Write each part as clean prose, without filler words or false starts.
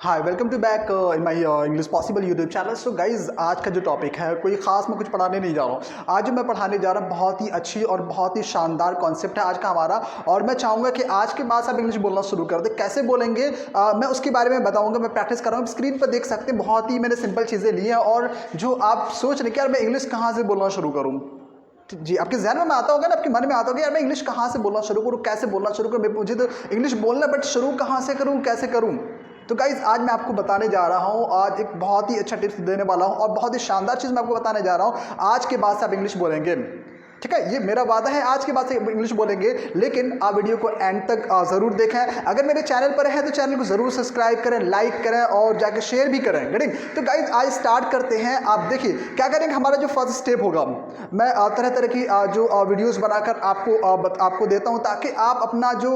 Hi welcome to back in my English possible YouTube channel. So guys, आज का जो topic है कोई खास मैं कुछ पढ़ाने नहीं जा रहा हूँ। आज जो मैं पढ़ाने जा रहा हूँ बहुत ही अच्छी और बहुत ही शानदार कॉन्सेप्ट है आज का हमारा, और मैं चाहूँगा कि आज के बाद आप इंग्लिश बोलना शुरू कर दें। कैसे बोलेंगे मैं उसके बारे में बताऊँगा। मैं प्रैक्टिस कर रहा हूँ, स्क्रीन पर देख सकते हैं। बहुत ही मैंने सिंपल चीज़ें ली हैं और जो आप सोच रहे हैं कि यार मैं इंग्लिश कहाँ से बोलना शुरू करूँ। जी, आपके जहन में आता होगा ना, आपके मन में आता होगा यार मैं इंग्लिश कहाँ से बोलना शुरू करूँ, कैसे बोलना शुरू करूँ। मुझे तो इंग्लिश बोलना है बट शुरू कहाँ से करूँ, कैसे करूँ। तो गाइज, आज मैं आपको बताने जा रहा हूँ, आज एक बहुत ही अच्छा टिप्स देने वाला हूँ और बहुत ही शानदार चीज़ मैं आपको बताने जा रहा हूँ। आज के बाद से आप इंग्लिश बोलेंगे, ठीक है। ये मेरा वादा है, आज के बाद से इंग्लिश बोलेंगे। लेकिन आप वीडियो को एंड तक ज़रूर देखें। अगर मेरे चैनल पर है तो चैनल को ज़रूर सब्सक्राइब करें, लाइक करें और जाकर शेयर भी करें। गेटिंग? तो गाइज, आज स्टार्ट करते हैं। आप देखिए क्या करेंगे। हमारा जो फर्स्ट स्टेप होगा, मैं तरह तरह की जो वीडियोस बनाकर आपको देता हूं, ताकि आप अपना जो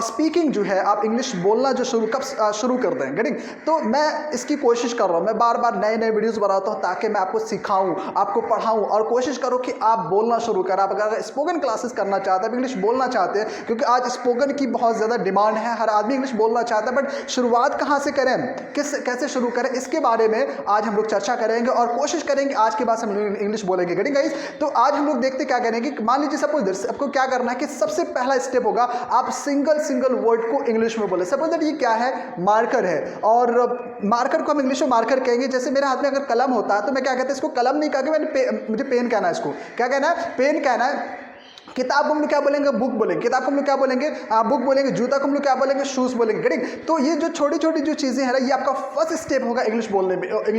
स्पीकिंग जो है, आप इंग्लिश बोलना जो शुरू कर दें। गेटिंग? तो मैं इसकी कोशिश कर रहा हूं, मैं बार बार नए नए वीडियोस बनाता हूं ताकि मैं आपको सिखाऊं, आपको पढ़ाऊं और कोशिश करूं कि आप बोलना शुरू करें। आप अगर स्पोकन क्लासेस करना चाहते हैं, इंग्लिश बोलना चाहते हैं, क्योंकि आज स्पोकन की बहुत ज़्यादा डिमांड है, हर आदमी इंग्लिश बोलना चाहता है, बट शुरुआत कहाँ से करें, कैसे शुरू करें, इसके बारे में आज हम लोग चर्चा करेंगे और कोशिश करेंगे आज के बाद हम लोग इंग्लिश बोलेंगे। Getting guys? तो आज हम लोग देखते क्या करेंगे। मान लीजिए सपोज आपको क्या करना है कि सबसे पहला स्टेप होगा, आप सिंगल वर्ड को इंग्लिश में बोले। सपोज दैट ये क्या है, मार्कर है, और मार्कर को हम इंग्लिश में मार्कर कहेंगे। जैसे मेरे हाथ में अगर कलम होता है तो मैं क्या कहते हैं, इसको कलम नहीं कहा कि मुझे पेन कहना है। इसको क्या कहना है, पेन कहना है। किताब को हम लोग क्या बोलेंगे, बुक बोलेंगे। किताब को हम लोग क्या बोलेंगे, बुक बोलेंगे। जूता को हम लोग क्या बोलेंगे, शूज बोलेंगे। गेटिंग? तो ये जो छोटी छोटी जो चीज़ें हैं ना, ये आपका फर्स्ट स्टेप होगा इंग्लिश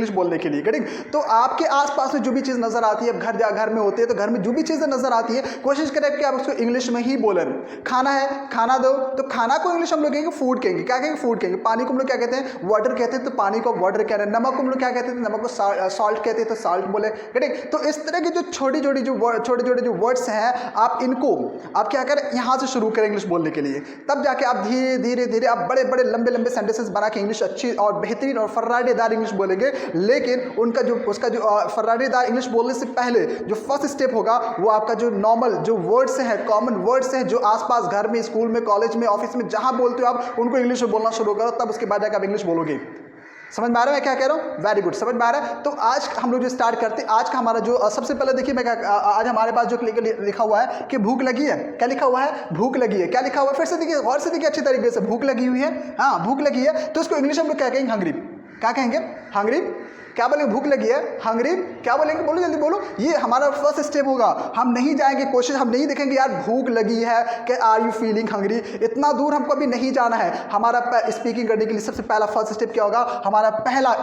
बोलने के लिए। गेटिंग? तो आपके आसपास में जो भी चीज़ नजर आती है, घर में होती है, तो घर में जो भी चीज़ें नजर आती है, कोशिश करें कि आप उसको इंग्लिश में ही बोलें। खाना है, खाना दो, तो खाना को इंग्लिश हम लोग कहेंगे फूड कहेंगे। क्या कहेंगे, फूड कहेंगे। पानी को हम लोग क्या कहते हैं, वाटर कहते हैं, तो पानी को वाटर कह रहे हैं। नमक को हम लोग क्या कहते हैं, नमक को सॉल्ट कहते हैं, तो सॉल्ट बोले। गेटिंग? तो इस तरह की जो छोटी छोटी जो वर्ड्स हैं, आप इनको आप क्या करें, यहां से शुरू करें इंग्लिश बोलने के लिए। तब जाके आप धीरे धीरे आप बड़े बड़े लंबे सेंटेंसेस बना के इंग्लिश अच्छी और बेहतरीन और फर्राटेदार इंग्लिश बोलेंगे। लेकिन उसका जो फर्राटेदार इंग्लिश बोलने से पहले जो फर्स्ट स्टेप होगा, वो आपका जो नॉर्मल जो वर्ड्स हैं, कॉमन वर्ड्स हैं, जो आसपास घर में, स्कूल में, कॉलेज में, ऑफिस में जहां बोलते हो आप, उनको इंग्लिश में बोलना शुरू करो। तब उसके बाद जाकर आप इंग्लिश बोलोगे। समझ में आ रहा है मैं क्या कह रहा हूँ? वेरी गुड, समझ में आ रहा है। तो आज हम लोग जो स्टार्ट करते हैं, आज का हमारा जो सबसे पहले देखिए, मैं आज हमारे पास जो लिखा हुआ है कि भूख लगी है। क्या लिखा हुआ है, भूख लगी है। क्या लिखा हुआ है, फिर से देखिए, गौर से देखिए अच्छी तरीके से। भूख लगी हुई है, हाँ भूख लगी है। तो उसको इंग्लिश हम लोग क्या कहेंगे, हंग्री। क्या कहेंगे, हंग्री। क्या बोलेंगे, भूख लगी है, हंग्री। क्या बोलेंगे, बोलो जल्दी बोलो। ये हमारा फर्स्ट स्टेप होगा। हम नहीं जाएंगे कोशिश, हम नहीं देखेंगे यार भूख लगी है कि आर यू फीलिंग हंग्री, इतना दूर हमको अभी नहीं जाना है। हमारा स्पीकिंग करने के लिए सबसे पहला फर्स्ट स्टेप क्या होगा, हमारा पहला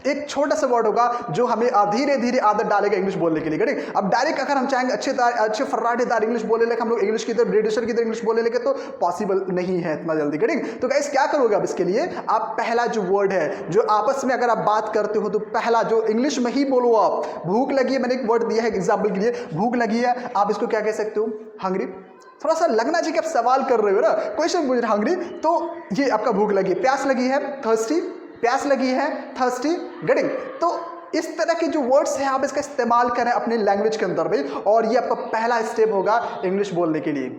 एक छोटा सा वर्ड होगा जो हमें धीरे धीरे आदत डालेगा इंग्लिश बोलने के लिए। गेटिंग? अब डायरेक्ट अगर हम चाहेंगे अच्छे फर्राटेदार इंग्लिश बोलने लगे, हम लोग इंग्लिश की तरह ब्रिटिशर की तरह इंग्लिश बोलने लगे, तो पॉसिबल नहीं है इतना जल्दी। गेटिंग? तो गाइस, क्या करोगे अब इसके लिए, आप पहला जो वर्ड है, जो आपस में अगर आप बात करते हो, तो पहला जो इंग्लिश में ही बोलो आप। भूख लगी है, मैंने एक वर्ड दिया है एग्जाम्पल के लिए, भूख लगी है, आप इसको क्या कह सकते हो, हंग्री। थोड़ा सा लगना चाहिए कि आप सवाल कर रहे हो ना, क्वेश्चन पूछ रहे, हंग्री। तो ये आपका भूख लगी है। प्यास लगी है, थर्स्टी। प्यास लगी है, थर्स्टी। गेटिंग? तो इस तरह के जो वर्ड्स हैं, आप इसका इस्तेमाल करें अपने लैंग्वेज के अंदर भी, और ये आपका पहला स्टेप होगा इंग्लिश बोलने के लिए।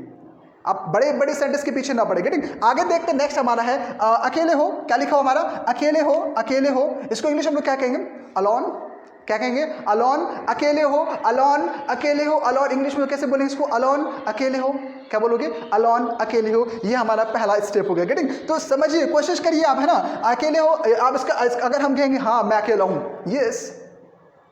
आप बड़े बड़े सेंटेंस के पीछे ना पड़े। गेटिंग? आगे देखते हैं, नेक्स्ट हमारा है अकेले हो। क्या लिखा हो हमारा, अकेले हो, अकेले हो। इसको इंग्लिश हम लोग क्या कहेंगे, अलोन। क्या कहेंगे, अलोन। अकेले हो, अलोन, अकेले हो। अलोन इंग्लिश में कैसे बोलेंगे इसको, अलोन, अकेले हो। क्या बोलोगे, अलोन, अकेले हो। ये हमारा पहला स्टेप हो गया। गेटिंग? तो समझिए, कोशिश करिए आप, है ना, अकेले हो। आप इसका अगर हम कहेंगे हाँ मैं अकेला हूं, यस,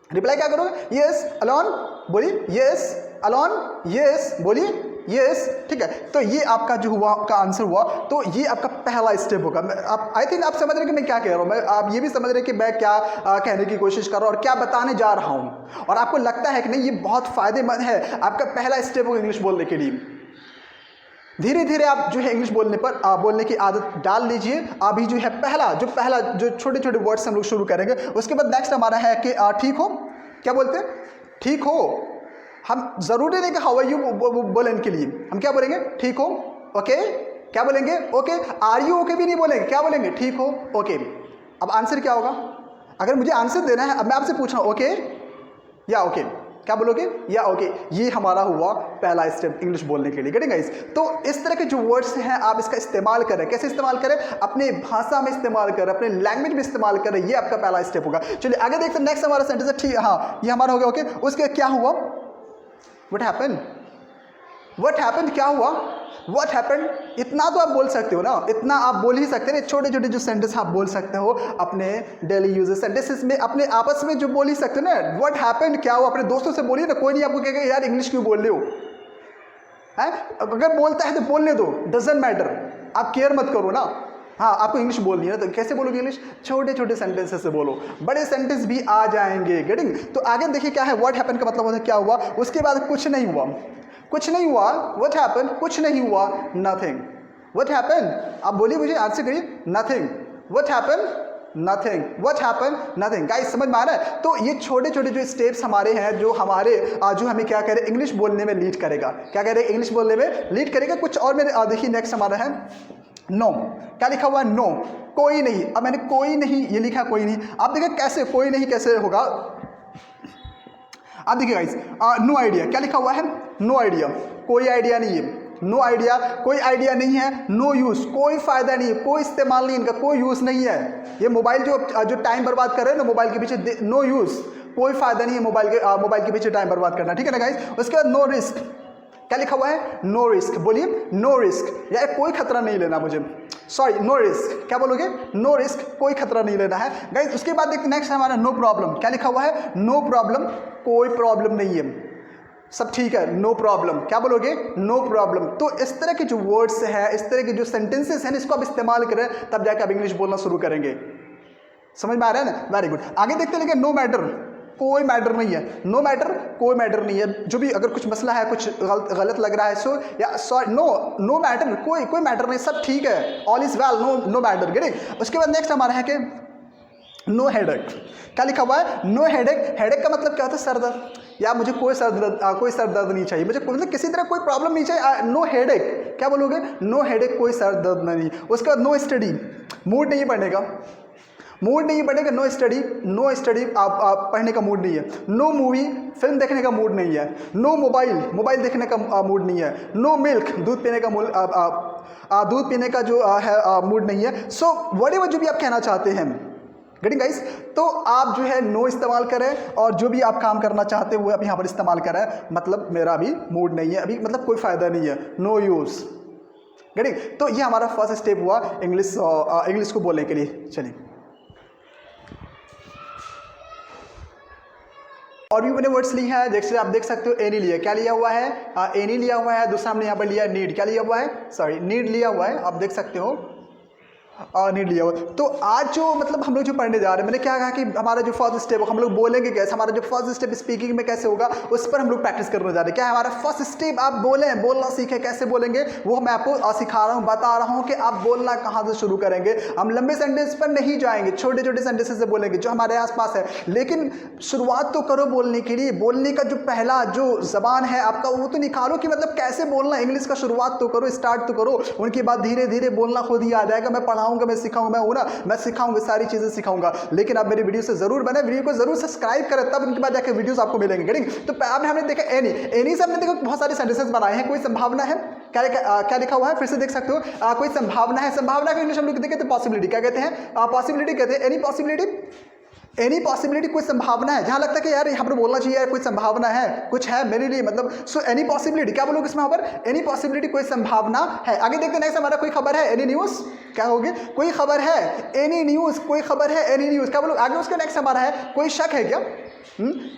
रिप्लाई क्या करोगे, यस अलोन, बोलिए यस अलोन, यस बोलिए यस। ठीक है? तो ये आपका जो हुआ, आपका आंसर हुआ। तो ये आपका पहला स्टेप होगा। आप आई थिंक आप समझ रहे हैं कि मैं क्या कह रहा हूँ, आप ये भी समझ रहे हैं कि मैं क्या कहने की कोशिश कर रहा हूँ और क्या बताने जा रहा हूँ, और आपको लगता है कि नहीं ये बहुत फायदेमंद है। आपका पहला स्टेप होगा इंग्लिश बोलने के लिए। धीरे धीरे आप जो है इंग्लिश बोलने की आदत डाल लीजिए। अभी जो है पहला जो छोटे छोटे वर्ड्स हम लोग शुरू करेंगे। उसके बाद नेक्स्ट हमारा है कि ठीक हो। क्या बोलते हैं, ठीक हो। हम जरूरी नहीं कि हाउ आर यू बोलें इनके लिए, हम क्या बोलेंगे, ठीक हो, ओके। क्या बोलेंगे, ओके। आर यू ओके भी नहीं बोलेंगे, क्या बोलेंगे, ठीक हो, ओके। अब आंसर क्या होगा, अगर मुझे आंसर देना है, अब मैं आपसे पूछ रहा हूँ ओके या ओके, क्या बोलोगे? या ओके, ये हमारा हुआ पहला स्टेप इंग्लिश बोलने के लिए। Getting guys? तो इस तरह के जो वर्ड्स हैं आप इसका इस्तेमाल करें। कैसे इस्तेमाल करें? अपने भाषा में इस्तेमाल करें, अपने लैंग्वेज में इस्तेमाल करें। ये आपका पहला स्टेप होगा। चलिए आगे देखते हैं। नेक्स्ट हमारा सेंटेंस है, ठीक, हाँ ये हमारा हो गया। ओके, उसके क्या हुआ? What happened? व्हाट हैपेंड, क्या हुआ? व्हाट हैपेंड, इतना तो आप बोल सकते हो ना, इतना आप बोल ही सकते हैं। छोटे छोटे जो सेंटेंस आप बोल सकते हो अपने डेली यूजेस सेंटेंसेस में, अपने आपस में जो बोल ही सकते हो ना। व्हाट हैपेंड, क्या हुआ, अपने दोस्तों से बोलिए ना। कोई नहीं आपको कहेगा यार इंग्लिश क्यों बोल रहे हो, है? अगर बोलता है तो बोलने दो, डजंट मैटर, आप केयर मत करो ना। हाँ, आपको इंग्लिश बोलनी है ना, तो कैसे बोलोगे इंग्लिश? छोटे छोटे सेंटेंसेस से बोलो, बड़े सेंटेंस भी आ जाएंगे। गेटिंग? तो आगे देखिए क्या है, व्हाट हैपेंड का मतलब होता है क्या हुआ। उसके बाद कुछ नहीं हुआ, कुछ नहीं हुआ। व्हाट हैपेंड, कुछ नहीं हुआ, नथिंग। व्हाट हैपेंड, आप बोलिए, मुझे आंसर करिए, nothing. What happened, nothing. What happened, nothing. Guys समझ में आ रहा है? तो ये छोटे छोटे जो स्टेप्स हमारे हैं, जो हमारे जो हमें क्या कह रहे हैं, इंग्लिश बोलने में लीड करेगा। क्या कह रहे हैं? इंग्लिश बोलने में लीड करेगा। कुछ और मेरे देखिए नेक्स्ट हमारा है नो। क्या लिखा हुआ है? नो, कोई नहीं। अब मैंने कोई नहीं ये लिखा, कोई नहीं। आप देखिए कैसे कोई नहीं कैसे होगा। आप देखिए गाइस, नो आइडिया। क्या लिखा हुआ है? नो आइडिया, कोई आइडिया नहीं है। नो आइडिया, कोई आइडिया नहीं है। नो यूज़, कोई फायदा नहीं है, कोई इस्तेमाल नहीं, इनका कोई यूज़ नहीं है। ये मोबाइल जो टाइम बर्बाद कर रहे हैं ना मोबाइल के पीछे, नो यूज़, कोई फायदा नहीं है मोबाइल के पीछे टाइम बर्बाद करना। ठीक है ना गाइस? उसके बाद नो रिस्क। क्या लिखा हुआ है? No risk. बोलिए नो रिस्क, या कोई खतरा नहीं लेना मुझे, सॉरी नो रिस्क। क्या बोलोगे? नो रिस्क, कोई खतरा नहीं लेना है गाइस। उसके बाद देखिए नेक्स्ट हमारा नो प्रॉब्लम। क्या लिखा हुआ है? नो प्रॉब्लम, कोई प्रॉब्लम नहीं है, सब ठीक है, नो प्रॉब्लम। क्या बोलोगे? No problem. तो इस तरह के जो वर्ड्स हैं, इस तरह के जो सेंटेंसेस हैं, इसको आप इस्तेमाल करें, तब जाकर आप इंग्लिश बोलना शुरू करेंगे। समझ में आ रहा है ना? Very good. आगे देखते हैं, नो मैटर, कोई मैटर नहीं है। नो मैटर, कोई मैटर नहीं है। जो भी अगर कुछ मसला है, कुछ गलत लग रहा है, सो या सॉरी, नो मैटर, कोई मैटर नहीं, सब ठीक है, all is well, no matter. Getting? उसके बाद नेक्स्ट हमारा है कि नो हेडेक। क्या लिखा हुआ है? No headache. हेडेक का मतलब क्या होता है? सर दर्द। या मुझे कोई सर दर्द नहीं चाहिए, मुझे मतलब किसी तरह कोई प्रॉब्लम नहीं चाहिए। No headache. क्या बोलोगे? नो हेडेक, कोई सर दर्द नहीं। उसके बाद नो स्टडी, मूड नहीं पढ़ने का, मूड नहीं पढ़ने का। नो स्टडी, नो स्टडी, आप पढ़ने का मूड नहीं है। नो मूवी, फिल्म देखने का मूड नहीं है। नो मोबाइल, मोबाइल देखने का मूड नहीं है। नो मिल्क, दूध पीने का दूध पीने का जो है मूड नहीं है। सो व्हाटएवर जो भी आप कहना चाहते हैं, गेटिंग गाइस? तो आप जो है नो इस्तेमाल करें, और जो भी आप काम करना चाहते हैं वो आप यहाँ पर इस्तेमाल करें। मतलब मेरा अभी मूड नहीं है, अभी मतलब कोई फ़ायदा नहीं है, नो यूज़। गेटिंग? तो ये हमारा फर्स्ट स्टेप हुआ इंग्लिश को बोलने के लिए। चलिए और भी मैंने वर्ड्स लिए हैं, जैसे आप देख सकते हो एनी लिया। क्या लिया हुआ है? एनी लिया हुआ है। दूसरा हमने यहाँ पर लिया नीड। क्या लिया हुआ है? सॉरी, नीड लिया हुआ है, आप देख सकते हो नीड लिया हुआ। तो आज जो मतलब हम लोग जो पढ़ने जा रहे हैं, मैंने क्या कहा कि हमारा जो फर्स्ट स्टेप हम लोग बोलेंगे कैसे, हमारा जो फर्स्ट स्टेप स्पीकिंग में कैसे होगा, उस पर हम लोग प्रैक्टिस करने जा रहे हैं। क्या है हमारा फर्स्ट स्टेप? आप बोलें, बोलना सीखें, कैसे बोलेंगे वो मैं आपको सिखा रहा हूँ, बता रहा हूँ कि आप बोलना कहाँ से शुरू करेंगे। हम लंबे सेंटेंस पर नहीं जाएंगे, छोटे छोटे सेंटेंसेस से बोलेंगे जो हमारे आसपास है। लेकिन शुरुआत तो करो बोलने के लिए। बोलने का जो पहला जो जबान है आपका, वो तो निकालो कि मतलब कैसे बोलना इंग्लिश का। शुरुआत तो करो, स्टार्ट तो करो, उनके बाद धीरे धीरे बोलना खुद ही आ जाएगा। मैं पढ़ाऊंगा, मैं सिखाऊंगा, मैं सिखाऊंगा, सारी चीजें सिखाऊंगा। लेकिन आप मेरी वीडियो से जरूर बने, वीडियो को जरूर सब्सक्राइब करें, तब उनके बाद जाकर वीडियोस आपको मिलेंगे। गेटिंग? तो आपने हमने देखा एनी से हमने देखो बहुत सारे सेंटेंसेस बनाए हैं। कोई संभावना है, क्या लिखा हुआ है? फिर से देख सकते हो, कोई संभावना है। संभावना का इंग्लिश हम लोग देखें तो पॉसिबिलिटी। क्या कहते हैं? पॉसिबिलिटी कहते हैं। एनी पॉसिबिलिटी, एनी पॉसिबिलिटी, कोई संभावना है। जहाँ लगता है कि यार यहाँ पर बोलना चाहिए यार कोई संभावना है, कुछ है मेरे लिए, मतलब सो एनी पॉसिबिलिटी। क्या बोलोगे इसमें? यहाँ पर एनी पॉसिबिलिटी, कोई संभावना है। आगे देखते हैं नेक्स्ट हमारा कोई खबर है, एनी न्यूज़। क्या होगी? कोई खबर है, एनी न्यूज़, कोई खबर है, एनी न्यूज़। क्या बोलो? आगे उसका नेक्स्ट हमारा है कोई शक है क्या?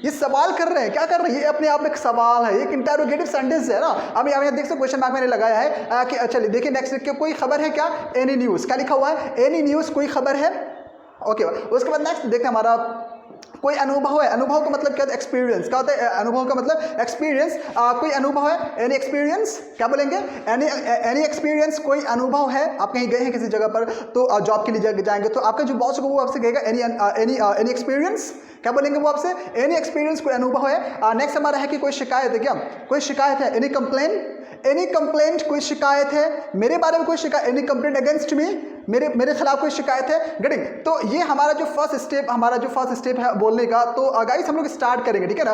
ये सवाल कर रहे हैं, क्या कर रहे हैं? ये अपने आप में एक सवाल है, एक इंटरोगेटिव सेंटेंस है ना। अब यहाँ देख सकते क्वेश्चन मार्क मैंने लगाया है कि चलिए देखिए नेक्स्ट, कोई खबर है क्या? Any news. क्या लिखा हुआ है? एनी न्यूज़, कोई खबर है। ओके, उसके बाद नेक्स्ट देखते हैं हमारा कोई अनुभव है। अनुभव का मतलब क्या होता है? एक्सपीरियंस। क्या होता है अनुभव का मतलब? एक्सपीरियंस। कोई अनुभव है, एनी एक्सपीरियंस। क्या बोलेंगे? एनी एक्सपीरियंस, कोई अनुभव है। आप कहीं गए हैं किसी जगह पर, तो जॉब के लिए जाएंगे, तो आपका जो बॉस होगा वो आपसे कहेगा एनी एक्सपीरियंस। क्या बोलेंगे वो आपसे? एनी एक्सपीरियंस, कोई अनुभव है। नेक्स्ट हमारा है कि कोई शिकायत है क्या? कोई शिकायत है, एनी कंप्लेन। एनी कंप्लेंट, कोई शिकायत है मेरे बारे में, कोई शिकायत, एनी कंप्लेंट अगेंस्ट मी, मेरे मेरे खिलाफ कोई शिकायत है, गेटिंग। तो ये हमारा जो फर्स्ट स्टेप है बोलने का। तो गाइस हम लोग स्टार्ट करेंगे, ठीक है ना।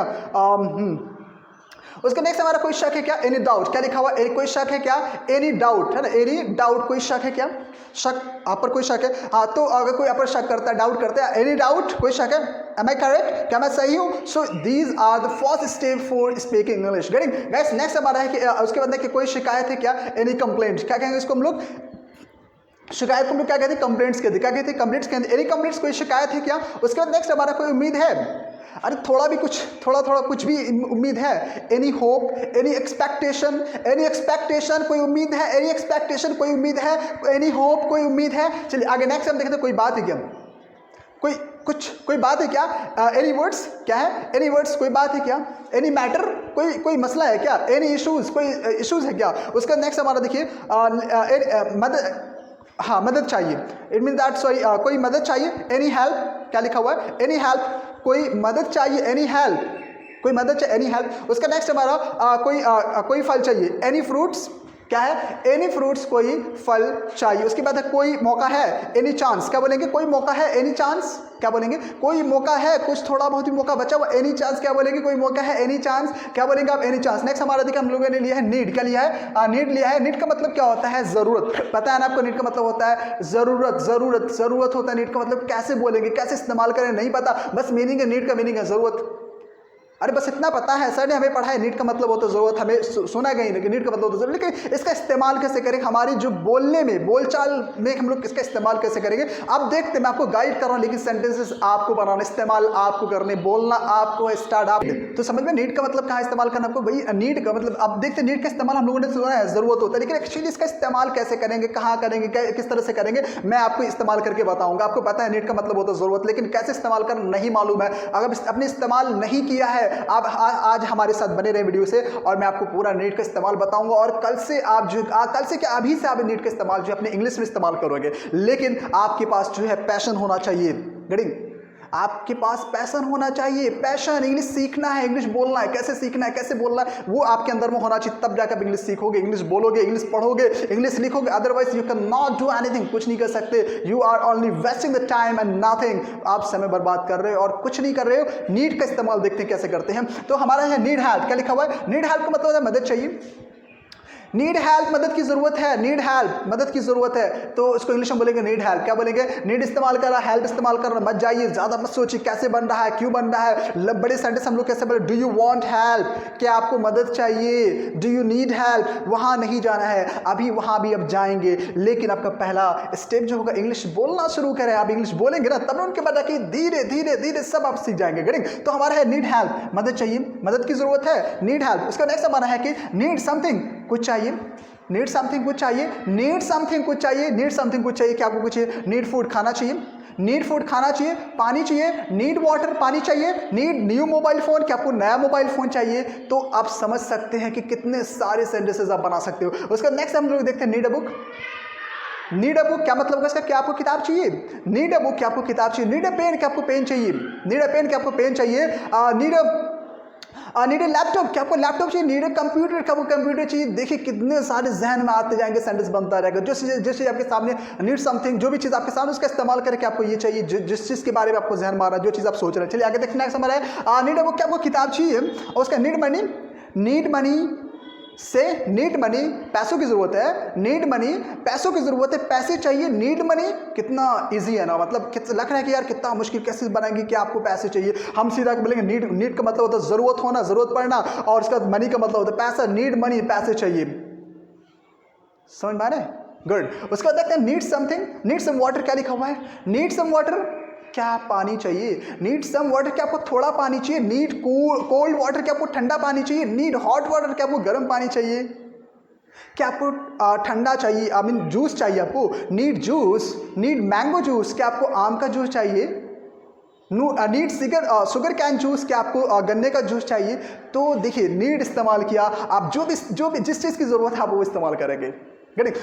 उसके नेक्स्ट हमारा कोई शक है क्या, एनी डाउट, क्या लिखा हुआ, कोई शक है क्या, एनी डाउट, है ना, एनी डाउट, कोई शक है क्या, शक, आप पर कोई शक है, हाँ। तो अगर कोई आप पर शक करता है, डाउट करता है, एनी डाउट, कोई शक है, एम आई करेक्ट, क्या मैं सही हूँ। So these are the first step for speaking English, getting. Guys next हमारा है कि उसके बाद कि कोई शिकायत है क्या, एनी कंप्लेंट, क्या कहेंगे इसको हम लोग, शिकायत को हम लोग क्या कहते हैं, कंप्लेंट्स कहते हैं, क्या कहते हैं, कंप्लेंट्स कहते हैं, एनी कंप्लेंट्स, कोई शिकायत है क्या। उसके बाद नेक्स्ट हमारा कोई उम्मीद है, अरे थोड़ा कुछ भी उम्मीद है, एनी होप, एनी एक्सपेक्टेशन, कोई उम्मीद है, एनी एक्सपेक्टेशन, कोई उम्मीद है, एनी होप, कोई उम्मीद है। चलिए आगे नेक्स्ट हम देखते हैं, कोई बात है क्या, कोई बात है क्या, एनी वर्ड्स, क्या है, एनी वर्ड्स, कोई बात है क्या, एनी मैटर, कोई मसला है क्या, एनी इश्यूज, कोई इश्यूज है क्या। उसका नेक्स्ट हमारा देखिए मदद, हाँ मदद चाहिए, इट मीन दैट, सॉरी, कोई मदद चाहिए, एनी हेल्प, क्या लिखा हुआ है, एनी हेल्प, कोई मदद चाहिए, एनी हेल्प, कोई मदद चाहिए, एनी हेल्प। उसका नेक्स्ट हमारा कोई फल चाहिए, एनी फ्रूट्स, क्या है, एनी फ्रूट्स, कोई फल चाहिए। उसके बाद है कोई मौका है, एनी चांस, क्या बोलेंगे, कोई मौका है, एनी चांस, क्या बोलेंगे, कोई मौका है, कुछ थोड़ा बहुत ही मौका बचा हुआ, एनी चांस, क्या बोलेंगे, कोई मौका है, एनी चांस, क्या बोलेंगे आप, एनी चांस। नेक्स्ट हमारा देखिए हम लोगों ने लिया है नीड, क्या लिया है, नीड लिया है। नीड का मतलब क्या होता है, जरूरत, पता है ना आपको, नीड का मतलब होता है जरूरत होता है। नीड का मतलब कैसे बोलेंगे, कैसे इस्तेमाल करें नहीं पता, बस मीनिंग है, नीड का मीनिंग है जरूरत। अरे बस इतना पता है, सर ने हमें पढ़ा है, नीट का मतलब होता है जरूरत, हमें सुना गई नहीं कि नीट का मतलब होता है जरूरत, लेकिन इसका इस्तेमाल कैसे करें, हमारी जो बोलने में, बोलचाल में हम लोग इसका इस्तेमाल कैसे करेंगे। अब देखते मैं आपको गाइड कर रहा हूँ, लेकिन सेंटेंसेस आपको बनाना, इस्तेमाल आपको करने, बोलना आपको, स्टार्ट आप। तो समझ में नीट का मतलब कहाँ इस्तेमाल करना आपको, भाई नीट का मतलब अब देखते नीट का इस्तेमाल हम लोगों ने सुना है जरूरत होता है, लेकिन एक्चुअली इसका इस्तेमाल कैसे करेंगे, कहाँ करेंगे, किस तरह से करेंगे, मैं आपको इस्तेमाल करके बताऊंगा। आपको पता है नीट का मतलब होता है जरूरत, लेकिन कैसे इस्तेमाल करना नहीं मालूम है। अगर आपने इस्तेमाल नहीं किया है, आप आज हमारे साथ बने रहे वीडियो से, और मैं आपको पूरा नीट का इस्तेमाल बताऊंगा। और कल से आप जो कल से क्या अभी से आप नीट का इस्तेमाल जो अपने इंग्लिश में इस्तेमाल करोगे, लेकिन आपके पास जो है पैशन होना चाहिए, गेटिंग, आपके पास पैशन होना चाहिए, पैशन, इंग्लिश सीखना है, इंग्लिश बोलना है, कैसे सीखना है, कैसे बोलना है, वो आपके अंदर में होना चाहिए, तब जाकर आप इंग्लिश सीखोगे, इंग्लिश बोलोगे, इंग्लिश पढ़ोगे, इंग्लिश लिखोगे। Otherwise you cannot do anything, कुछ नहीं कर सकते। You are only wasting the time and nothing, आप समय बर्बाद कर रहे हो और कुछ नहीं कर रहे हो। नीड का इस्तेमाल देखते हैं कैसे करते हैं। तो हमारा है नीड हेल्प, क्या लिखा हुआ है, नीड हेल्प का मतलब है मदद चाहिए, नीड हेल्प, मदद की जरूरत है, नीड हेल्प, मदद की जरूरत है, तो इसको इंग्लिश में बोलेंगे नीड हेल्प। क्या बोलेंगे, नीड इस्तेमाल कर रहा है, हेल्प इस्तेमाल कर रहा है, मत जाइए, ज्यादा मत सोचिए कैसे बन रहा है, क्यों बन रहा है। बड़े सेंटेंस हम लोग कैसे बोले, डू यू वांट हेल्प, क्या आपको मदद चाहिए, डू यू नीड हेल्प, वहां नहीं जाना है अभी, वहां भी अब जाएंगे, लेकिन आपका पहला स्टेप जो होगा, इंग्लिश बोलना शुरू करें। आप इंग्लिश बोलेंगे ना, तब उनके बाद आके धीरे धीरे धीरे सब आप सीख जाएंगे, गेटिंग। तो हमारा है नीड हेल्प, मदद चाहिए, मदद की जरूरत है, नीड हेल्प। उसका नेक्स्ट हमारा है कि नीड समथिंग, कुछ चाहिए, नीड समथिंग, कुछ चाहिए, नीड समथिंग, कुछ चाहिए, नीड समथिंग, कुछ चाहिए, क्या आपको कुछ चाहिए, नीड फूड, खाना चाहिए, नीड फूड, खाना चाहिए, पानी चाहिए, नीड वाटर, पानी चाहिए, नीड न्यू मोबाइल फोन, क्या आपको नया मोबाइल फोन चाहिए। तो आप समझ सकते हैं कि कितने सारे सेंटेंसेस आप बना सकते हो। उसका नेक्स्ट हम लोग देखते हैं need a book, need a book क्या मतलब होगा इसका, क्या आपको किताब चाहिए, नीड अ बुक, क्या आपको किताब चाहिए, नीड अ पेन, क्या आपको पेन चाहिए, नीड अ पेन, क्या आपको पेन चाहिए, नीड ए लैपटॉप, क्या आपको लैपटॉप चाहिए, नीड ए कंप्यूटर, क्या आपको कंप्यूटर चाहिए। देखिए कितने सारे जहन में आते जाएंगे, सेंटेंस बनता रहेगा। जिस चीज़ आपके सामने, नीड समथिंग, जो भी चीज़ आपके सामने, उसका इस्तेमाल करके आपको ये चाहिए, जिस चीज़ के बारे में आपको जहन मार रहा है, जो चीज़ आप सोच रहे हैं। चलिए आगे देखना है हमारा है नीड ए बुक, क्या आपको किताब चाहिए, और उसका नीड मनी, नीड मनी से नीड मनी, पैसों की जरूरत है, नीड मनी, पैसों की जरूरत है, पैसे चाहिए, नीड मनी। कितना इजी है ना, मतलब लग रहा है कि यार कितना मुश्किल, कैसे बनाएंगे कि आपको पैसे चाहिए। हम सीधा बोलेंगे नीड, नीड का मतलब होता है जरूरत होना, जरूरत पड़ना, और उसका मनी का मतलब होता है पैसा, नीड मनी, पैसे चाहिए। समझ में आ रहा है, गुड। उसके बाद देखते हैं need something, need some water, क्या लिखा हुआ है, नीड सम वाटर, क्या पानी चाहिए, नीड सम वाटर, क्या आपको थोड़ा पानी चाहिए, नीड कोल्ड वाटर, क्या आपको ठंडा पानी चाहिए, नीड हॉट वाटर, क्या आपको गर्म पानी चाहिए, क्या आपको ठंडा चाहिए, आई मीन जूस चाहिए आपको, need juice, need mango juice, क्या आपको आम का जूस चाहिए, नीड शुगर कैन जूस, क्या आपको गन्ने का जूस चाहिए। तो देखिए नीड इस्तेमाल किया, आप जो भी जिस चीज़ की जरूरत है आप वो इस्तेमाल करेंगे।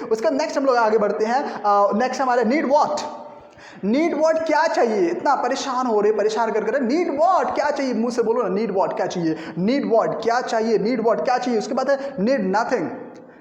उसका नेक्स्ट हम लोग आगे बढ़ते हैं। नेक्स्ट हमारे नीड वॉट, नीड वॉट, क्या चाहिए, इतना परेशान हो रहे, परेशान कर नीड वॉट, क्या चाहिए, मुंह से बोलो ना, नीड वॉट, क्या चाहिए, नीड वॉट, क्या चाहिए, नीड वॉट, क्या चाहिए। उसके बाद है नीड नथिंग,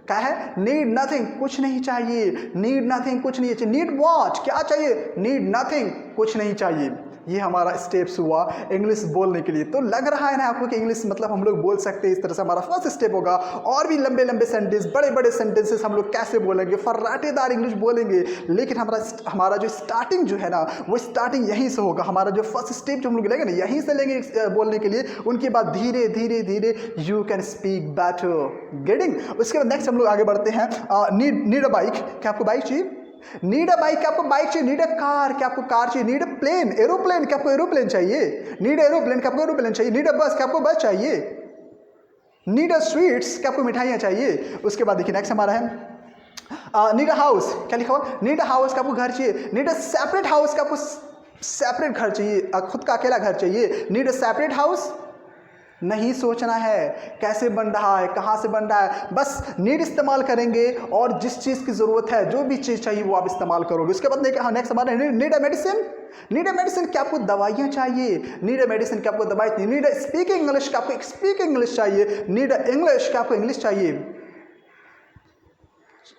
क्या है? नीड नथिंग, कुछ नहीं चाहिए। नीड नथिंग, कुछ नहीं चाहिए। नीड व्हाट, क्या चाहिए? नीड नथिंग, कुछ नहीं चाहिए। ये हमारा स्टेप्स हुआ इंग्लिश बोलने के लिए। तो लग रहा है ना आपको कि इंग्लिश मतलब हम लोग बोल सकते हैं। इस तरह से हमारा फर्स्ट स्टेप होगा। और भी लंबे लंबे सेंटेंस, बड़े बड़े सेंटेंसेस हम लोग कैसे बोलेंगे, फर्राटेदार इंग्लिश बोलेंगे। लेकिन हमारा जो स्टार्टिंग जो है ना, वो स्टार्टिंग यहीं से होगा। हमारा जो फर्स्ट स्टेप जो हम लोग लेंगे ना, यहीं से लेंगे बोलने के लिए। उनके बाद धीरे धीरे धीरे you can speak better. Getting? उसके बाद नेक्स्ट हम लोग आगे बढ़ते हैं। नीड अ बाइक, क्या आपको बाइक चाहिए? नीड अ बाइक, क्या आपको बाइक चाहिए? नीड अ कार, क्या आपको कार चाहिए? नीड अ प्लेन, एरोप्लेन, क्या आपको एरोप्लेन चाहिए? नीड एरोप्लेन, क्या आपको एरोप्लेन चाहिए? नीड अ बस, क्या आपको बस चाहिए? नीड अ स्वीट्स, क्या आपको मिठाइयाँ चाहिए? उसके बाद देखिए नेक्स्ट हमारा है नीड अ हाउस, क्या लिखा हुआ? नीड अ हाउस, क्या आपको घर चाहिए? नीड अ सेपरेट हाउस, क्या आपको सेपरेट घर चाहिए, खुद का अकेला घर चाहिए? Need a separate house. नहीं सोचना है कैसे बन रहा है, कहाँ से बन रहा है, बस नीड इस्तेमाल करेंगे और जिस चीज़ की ज़रूरत है, जो भी चीज़ चाहिए वो आप इस्तेमाल करोगे। उसके बाद नेक्स्ट हमारा need a medicine. Need a medicine, क्या आपको दवाइयाँ चाहिए? नीड अ मेडिसिन, क्या आपको दवाई चाहिए? नीड अ स्पीकिंग इंग्लिश, क्या आपको स्पीक इंग्लिश चाहिए? नीड अ इंग्लिश, क्या आपको इंग्लिश चाहिए?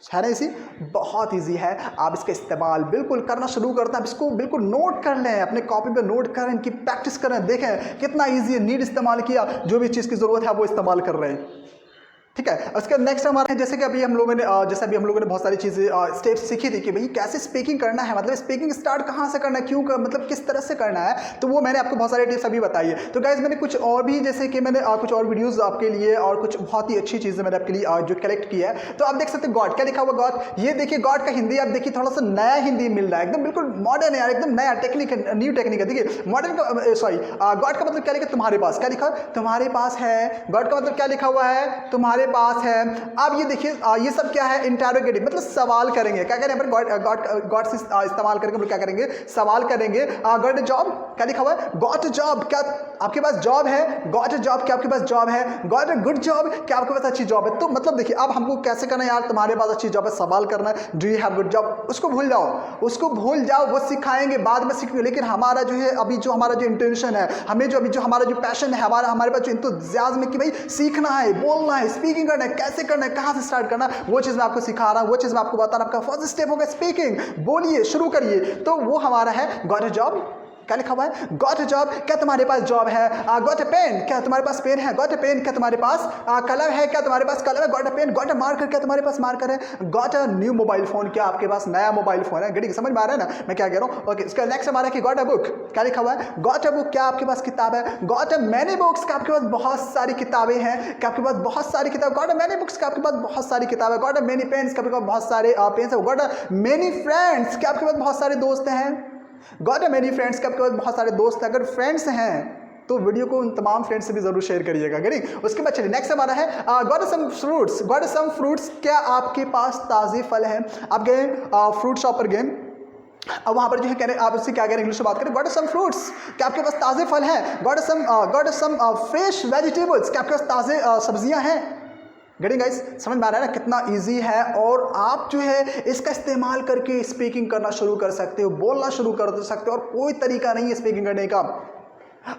है ना? इसी बहुत इजी है। आप इसका इस्तेमाल बिल्कुल करना शुरू करते हैं। आप इसको बिल्कुल नोट कर लें, अपने कॉपी पे नोट करें, इनकी प्रैक्टिस करें, देखें कितना इजी है। नीड इस्तेमाल किया, जो भी चीज़ की ज़रूरत है वो इस्तेमाल कर रहे हैं। ठीक है। उसके नेक्स्ट हमारा है, जैसे कि अभी हम लोगों ने बहुत सारी चीज़ें स्टेप्स सीखी थी कि भाई कैसे स्पीकिंग करना है, मतलब स्पीकिंग स्टार्ट कहाँ से करना है, क्यों मतलब किस तरह से करना है। तो वो मैंने आपको बहुत सारे टिप्स अभी बताई है। तो गाइज मैंने कुछ और भी, जैसे कि मैंने कुछ और वीडियोज़ आपके लिए और कुछ बहुत ही अच्छी चीज़ें मैंने आपके लिए जो कलेक्ट किया है। तो आप देख सकते हैं गॉड, क्या लिखा हुआ गॉड, ये देखिए गॉड का हिंदी आप देखिए थोड़ा सा नया हिंदी मिल रहा है, एकदम बिल्कुल मॉडर्न है यार, एकदम नया टेक्निक है, न्यू टेक्निक है। देखिए मॉडर्न का गॉड का मतलब क्या लिखा, तुम्हारे पास, क्या लिखा? तुम्हारे पास है। गॉड का मतलब क्या लिखा हुआ है? तुम्हारे पास है। अब ये देखिए ये सब क्या है? इंटरोगेटिव, मतलब सवाल करेंगे। क्या करें? गॉड से इस्तेमाल करके हम लोग क्या करेंगे? सवाल करेंगे। गॉट अ जॉब, क्या लिखा हुआ है? गॉट अ जॉब, क्या आपके पास जॉब है? गॉट अ जॉब, क्या आपके पास जॉब है? गॉट अ गुड जॉब, क्या आपके पास अच्छी जॉब है? तो मतलब देखिए अब हमको कैसे करना है यार, तुम्हारे पास अच्छी जॉब है, सवाल करना है, do you have good job. उसको भूल जाओ, उसको भूल जाओ, वो सिखाएंगे बाद में सीखेंगे। लेकिन हमारा जो है अभी जो हमारा जो इंटेंशन है, हमें जो अभी जो हमारा जो पैशन है, हमारे पास जो इंतजाम है कि भाई सीखना है, बोलना है, स्पीकिंग करना है, कैसे करना है, कहाँ से स्टार्ट करना, वो चीज़ मैं आपको सिखा रहा हूँ, वो चीज़ मैं आपको बता रहा हूँ। आपका फर्स्ट स्टेप होगा स्पीकिंग, बोलिए, शुरू करिए। तो वो हमारा है गॉट अ जॉब, क्या लिखा हुआ है? गॉट अ जॉब, क्या तुम्हारे पास जॉब है? गॉट अ पेन, क्या तुम्हारे पास पेन है? गॉट अ पेन, क्या तुम्हारे पास कलम है? क्या तुम्हारे पास कलम है? Got a pen. Got a marker, क्या तुम्हारे पास मार्कर है? Got a new mobile phone, क्या आपके पास नया मोबाइल फोन है? गेटिंग, समझ में आ रहा है ना मैं क्या कह रहा हूँ? ओके। इसका नेक्स्ट हमारा कि गॉट अ बुक, क्या लिखा हुआ है? गॉट अ बुक, क्या आपके पास किताब है? गॉट अ मैनी बुक्स, क्या आपके पास बहुत सारी किताबें हैं? क्या आपके पास बहुत सारी किताब? गॉट अ मैनी बुक्स, क्या आपके पास बहुत सारी किताबें? गॉट अ मैनी पेन्स, क्या आपके पास बहुत सारे पेन्स है? गॉट अ मैनी फ्रेंड्स, क्या आपके पास बहुत सारे दोस्त हैं? गॉट अ मैनी फ्रेंड्स, के आपके पास बहुत सारे दोस्त हैं। अगर फ्रेंड्स हैं तो वीडियो को उन तमाम फ्रेंड्स से भी जरूर शेयर करिएगा। गेटिंग? उसके बाद चलिए नेक्स्ट हमारा है got some fruits. Got some fruits, क्या आपके पास ताज़े फल हैं? आप गए फ्रूट शॉप पर गए, अब वहाँ पर जो है कह रहे आप उससे क्या कह रहे हैं, इंग्लिश में बात करें, गॉट सम फ्रूट्स, क्या आपके पास ताज़े फल हैं? गॉट सम फ्रेश वेजिटेबल्स, क्या आपके पास ताज़े सब्जियाँ हैं? Getting guys? समझ में आ रहा है ना कितना इजी है। और आप जो है इसका इस्तेमाल करके स्पीकिंग करना शुरू कर सकते हो, बोलना शुरू कर सकते हो, और कोई तरीका नहीं है स्पीकिंग करने का।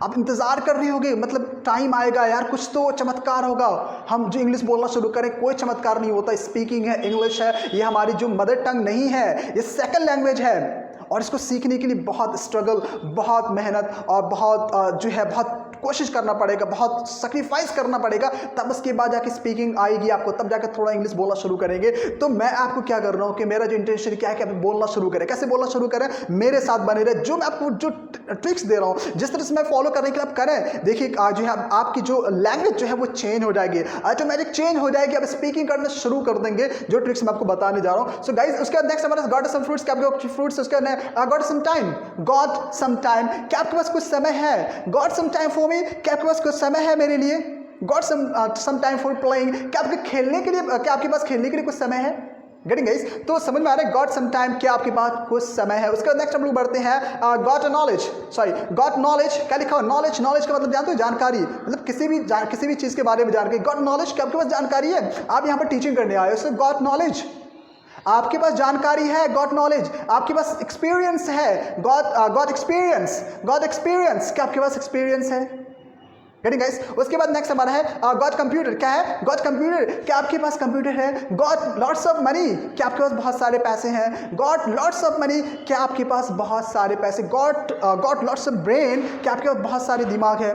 आप इंतजार कर रहे होगे, मतलब टाइम आएगा यार, कुछ तो चमत्कार होगा, हम जो इंग्लिश बोलना शुरू करें। कोई चमत्कार नहीं होता। स्पीकिंग है, इंग्लिश है, ये हमारी जो मदर टंग नहीं है, ये सेकंड लैंग्वेज है। और इसको सीखने के लिए बहुत स्ट्रगल, बहुत मेहनत और बहुत जो है बहुत कोशिश करना पड़ेगा, बहुत सेक्रीफाइस करना पड़ेगा, तब उसके बाद जाके स्पीकिंग आएगी आपको, तब जाकर थोड़ा इंग्लिश बोलना शुरू करेंगे। तो मैं आपको क्या कर रहा हूँ कि मेरा जो इंटेंशन क्या है कि आप बोलना शुरू करें। कैसे बोलना शुरू करें? मेरे साथ बने रहे। जो मैं आपको जो ट्रिक्स दे रहा हूँ, जिस तरह से मैं फॉलो करने के लिए आप करें, देखिए जो है आपकी जो लैंग्वेज जो है वो चेंज हो जाएगी, ऑटोमेटिक चेंज हो जाएगी, आप स्पीकिंग करना शुरू कर देंगे, जो ट्रिक्स मैं आपको बताने जा रहा हूँ। सो गाइज, उसके बाद नेक्स्ट हमारा गॉट सम फ्रूट्स, क्या आपके फ्रूट्स, उसके got some time. Got some time, क्या आपके पास कुछ समय है? Got some time for me, क्या आपके पास कुछ समय है मेरे लिए? Got some time for playing, क्या आपके खेलने के लिए, क्या आपके पास खेलने के लिए कुछ समय है? Getting guys? तो समझ में आ रहा है गॉट सम टाइम, क्या आपके पास कुछ समय है। उसके बाद नेक्स्ट हम लोग बढ़ते हैं गॉट नॉलेज, गॉट नॉलेज, क्या लिखा हुआ? नॉलेज, नॉलेज का मतलब जानते हो? जानकारी, मतलब किसी भी चीज़ के बारे में जानकारी। गॉट नॉलेज, क्या आपके पास जानकारी है? आप यहाँ पर टीचिंग करने आए हो, सो गॉट नॉलेज, आपके पास जानकारी है, गॉट नॉलेज। आपके पास एक्सपीरियंस है, गॉट एक्सपीरियंस, गॉट एक्सपीरियंस, क्या आपके पास एक्सपीरियंस है? Getting guys. उसके बाद नेक्स्ट हमारा है गॉट कंप्यूटर। क्या है? Got computer. क्या आपके पास कंप्यूटर है? Got lots of money. क्या आपके पास बहुत सारे पैसे हैं? Got lots of money. क्या आपके पास बहुत सारे पैसे? Got lots of brain. क्या आपके पास बहुत सारे दिमाग है?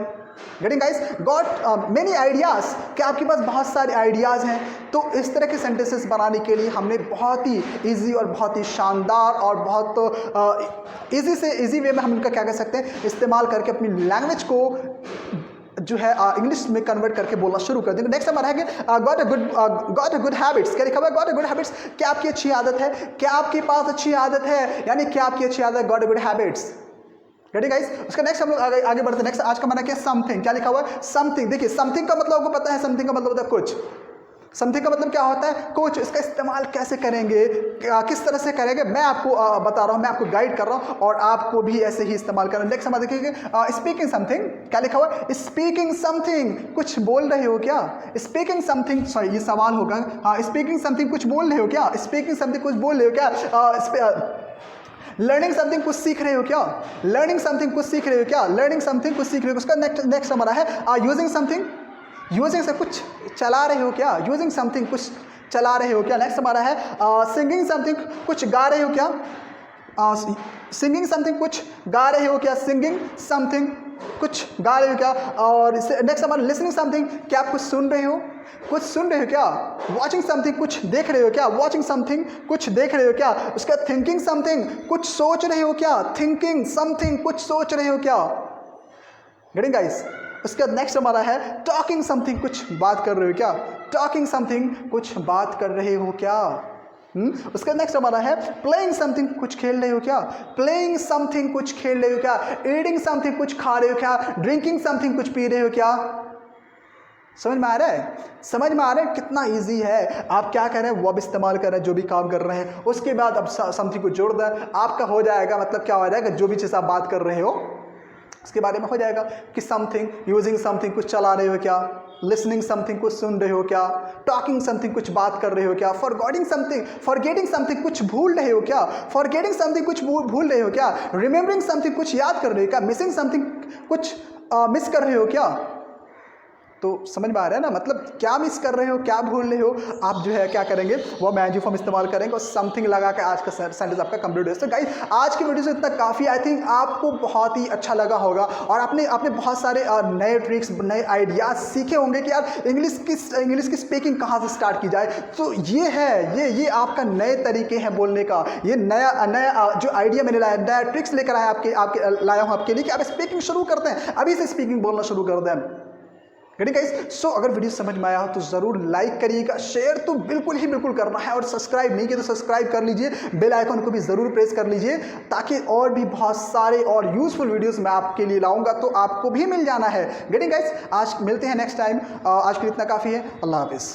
Getting guys. Got many ideas. क्या आपके पास बहुत सारे आइडियाज हैं? तो इस तरह के सेंटेंसेस बनाने के लिए हमने बहुत ही इजी और बहुत ही शानदार और बहुत इजी से इजी वे में हम इनका क्या कर सकते हैं, इस्तेमाल करके अपनी लैंग्वेज को जो है इंग्लिश में कन्वर्ट करके बोलना शुरू कर देंगे। नेक्स्ट हमारा है कि गॉट अ गुड हैबिट्स। क्या लिखा हुआ है? Got a good habits. क्या आपकी अच्छी आदत है? क्या आपके पास अच्छी आदत है? यानी क्या आपकी अच्छी आदत है? Got a good habits. Ready guys. उसका नेक्स्ट हम लोग आगे बढ़ते हैं। नेक्स्ट आज का माना क्या? समथिंग। क्या लिखा हुआ है? समथिंग। देखिए समथिंग का मतलब आपको पता है, समथिंग का मतलब होता है कुछ। समथिंग का मतलब क्या होता है? कुछ। इसका इस्तेमाल कैसे करेंगे, किस तरह से करेंगे, मैं आपको बता रहा हूँ, मैं आपको गाइड कर रहा हूँ और आपको भी ऐसे ही इस्तेमाल करना। नेक्स्ट हमारा देखिए स्पीकिंग समथिंग। क्या लिखा हुआ है? Speaking something. कुछ बोल रहे हो क्या? स्पीकिंग समथिंग, सॉरी ये सवाल होगा। हाँ, स्पीकिंग समथिंग, कुछ बोल रहे हो क्या? स्पीकिंग समथिंग, कुछ बोल रहे हो क्या? लर्निंग समथिंग, कुछ सीख रहे हो क्या? लर्निंग समथिंग, कुछ सीख रहे हो क्या? लर्निंग समथिंग, कुछ सीख रहे हो। उसका नेक्स्ट हमारा है यूजिंग समथिंग। यूजिंग से कुछ चला रहे हो क्या? यूजिंग समथिंग, कुछ चला रहे हो क्या? नेक्स्ट हमारा है सिंगिंग समथिंग, कुछ गा रहे हो क्या? सिंगिंग समथिंग, कुछ गा रहे हो क्या? सिंगिंग समथिंग, कुछ गा रहे हो क्या? और नेक्स्ट हमारा लिसनिंग समथिंग, क्या आप कुछ सुन रहे हो? कुछ सुन रहे हो क्या? वॉचिंग समथिंग, कुछ देख रहे हो क्या? वॉचिंग समथिंग, कुछ देख रहे हो क्या? उसका थिंकिंग समथिंग, कुछ सोच रहे हो क्या? थिंकिंग समथिंग, कुछ सोच रहे हो क्या? Getting guys. उसका नेक्स्ट हमारा है टॉकिंग समथिंग, कुछ बात कर रहे हो क्या? टॉकिंग समथिंग, कुछ बात कर रहे हो क्या? उसका नेक्स्ट हमारा है प्लेइंग समथिंग, कुछ खेल रहे हो क्या? प्लेइंग समथिंग, कुछ खेल रहे हो क्या? ईटिंग समथिंग, कुछ खा रहे हो क्या? ड्रिंकिंग समथिंग, कुछ पी रहे हो क्या? समझ में आ रहा है? समझ में आ रहा है कितना इजी है? आप क्या कर रहे हैं वो अब इस्तेमाल कर रहे हैं, जो भी काम कर रहे हैं। उसके बाद अब समथिंग को जोड़ दें, आपका हो जाएगा। मतलब क्या हो जाएगा? जो भी चीज़ आप बात कर रहे हो उसके बारे में हो जाएगा कि समथिंग, यूजिंग समथिंग, कुछ चला रहे हो क्या? लिसनिंग समथिंग, कुछ सुन रहे हो क्या? टॉकिंग समथिंग, कुछ बात कर रहे हो क्या? फॉरगेटिंग समथिंग, कुछ भूल रहे हो क्या? फॉरगेटिंग समथिंग, कुछ भूल रहे हो क्या? रिमेंबरिंग समथिंग, कुछ याद कर रहे हो क्या? मिसिंग समथिंग, कुछ मिस कर रहे हो क्या? तो समझ में आ रहा है ना? मतलब क्या मिस कर रहे हो, क्या भूल रहे हो, आप जो है क्या करेंगे वो मैजिक फॉर्म इस्तेमाल करेंगे और समथिंग लगा के आज का सेंटेंस आपका कंप्लीट हो। तो गाइस आज की वीडियो से इतना काफ़ी, आई थिंक आपको बहुत ही अच्छा लगा होगा और आपने बहुत सारे नए ट्रिक्स, नए आइडियाज सीखे होंगे कि यार इंग्लिश की स्पीकिंग कहाँ से स्टार्ट की जाए। तो ये है ये आपका नए तरीके हैं बोलने का। ये नया जो आइडिया मैंने लाया, नया ट्रिक्स लेकर आया आपके लाया हूँ आपके लिए कि आप स्पीकिंग शुरू करते हैं, अभी से स्पीकिंग बोलना शुरू कर दें। सो अगर वीडियो समझ में आया हो तो ज़रूर लाइक करिएगा, शेयर तो बिल्कुल करना है और सब्सक्राइब नहीं किया तो सब्सक्राइब कर लीजिए, बेल आइकन को भी ज़रूर प्रेस कर लीजिए ताकि और भी बहुत सारे और यूज़फुल वीडियोस मैं आपके लिए लाऊंगा तो आपको भी मिल जाना है। गेटिंग गाइस, आज मिलते हैं नेक्स्ट टाइम। आज के लिए इतना काफ़ी है। अल्लाह हाफिज़।